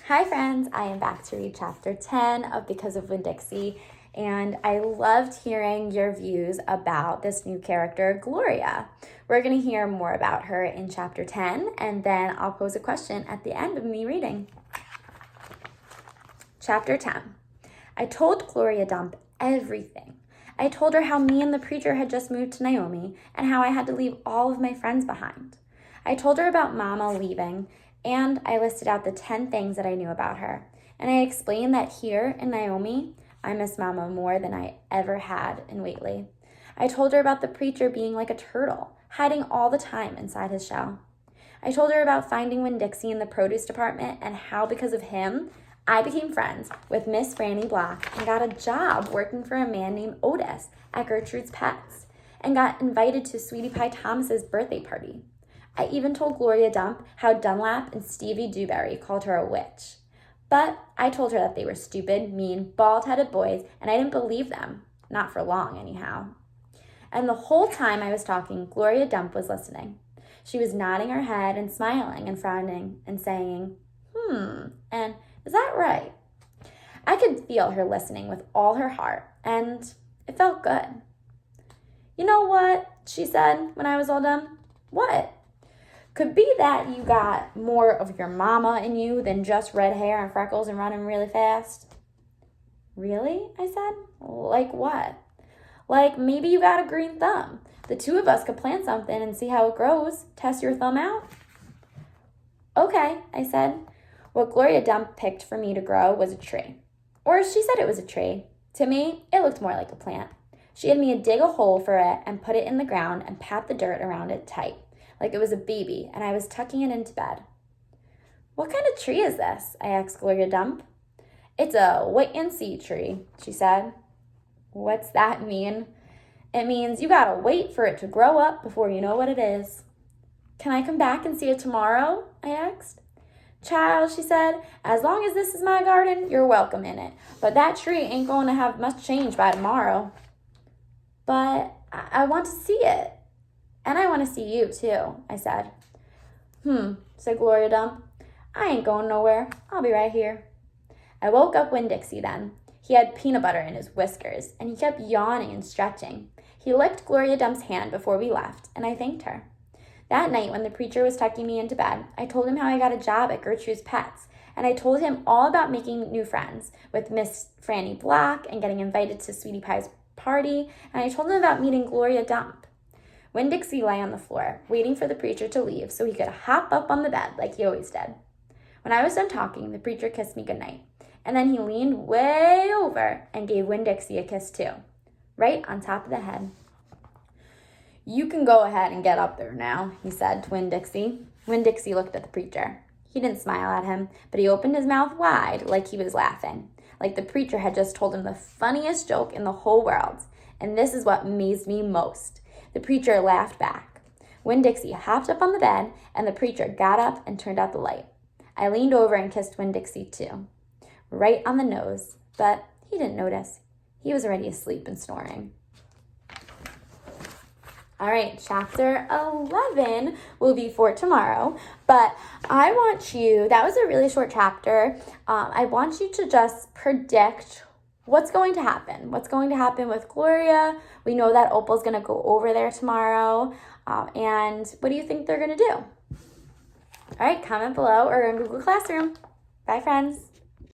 Hi friends, I am back to read chapter 10 of Because of Winn-Dixie, and I loved hearing your views about this new character, Gloria. We're going to hear more about her in chapter 10, and then I'll pose a question at the end of me reading. Chapter 10. I told Gloria Dump everything. I told her how me and the preacher had just moved to Naomi and how I had to leave all of my friends behind. I told her about Mama leaving, and I listed out the 10 things that I knew about her. And I explained that here in Naomi, I miss Mama more than I ever had in Whately. I told her about the preacher being like a turtle, hiding all the time inside his shell. I told her about finding Winn-Dixie in the produce department and how, because of him, I became friends with Miss Franny Black and got a job working for a man named Otis at Gertrude's Pets and got invited to Sweetie Pie Thomas's birthday party. I even told Gloria Dump how Dunlap and Stevie Dewberry called her a witch. But I told her that they were stupid, mean, bald-headed boys, and I didn't believe them. Not for long, anyhow. And the whole time I was talking, Gloria Dump was listening. She was nodding her head and smiling and frowning and saying, and is that right? I could feel her listening with all her heart, and it felt good. You know what, she said when I was all done? What? Could be that you got more of your mama in you than just red hair and freckles and running really fast. Really? I said. Like what? Like maybe you got a green thumb. The two of us could plant something and see how it grows. Test your thumb out. Okay, I said. What Gloria Dump picked for me to grow was a tree. Or she said it was a tree. To me, it looked more like a plant. She had me dig a hole for it and put it in the ground and pat the dirt around it tight, like it was a baby, and I was tucking it into bed. What kind of tree is this? I asked Gloria Dump. It's a wait-and-see tree, she said. What's that mean? It means you gotta wait for it to grow up before you know what it is. Can I come back and see it tomorrow? I asked. Child, she said, as long as this is my garden, you're welcome in it. But that tree ain't going to have much change by tomorrow. But I want to see it. And I want to see you, too, I said. Said Gloria Dump. I ain't going nowhere. I'll be right here. I woke up Winn-Dixie then. He had peanut butter in his whiskers, and he kept yawning and stretching. He licked Gloria Dump's hand before we left, and I thanked her. That night, when the preacher was tucking me into bed, I told him how I got a job at Gertrude's Pets, and I told him all about making new friends with Miss Franny Black and getting invited to Sweetie Pie's party, and I told him about meeting Gloria Dump. Winn-Dixie lay on the floor, waiting for the preacher to leave so he could hop up on the bed like he always did. When I was done talking, the preacher kissed me goodnight, and then he leaned way over and gave Winn-Dixie a kiss too, right on top of the head. You can go ahead and get up there now, he said to Winn-Dixie. Winn-Dixie looked at the preacher. He didn't smile at him, but he opened his mouth wide like he was laughing, like the preacher had just told him the funniest joke in the whole world. And this is what amazed me most. The preacher laughed back. Winn-Dixie hopped up on the bed, and the preacher got up and turned out the light. I leaned over and kissed Winn-Dixie too, right on the nose, but he didn't notice. He was already asleep and snoring. All right, chapter 11 will be for tomorrow, but I want you, that was a really short chapter. I want you to just predict what's going to happen. What's going to happen with Gloria? We know that Opal's going to go over there tomorrow. And what do you think they're going to do? All right, comment below or in Google Classroom. Bye, friends.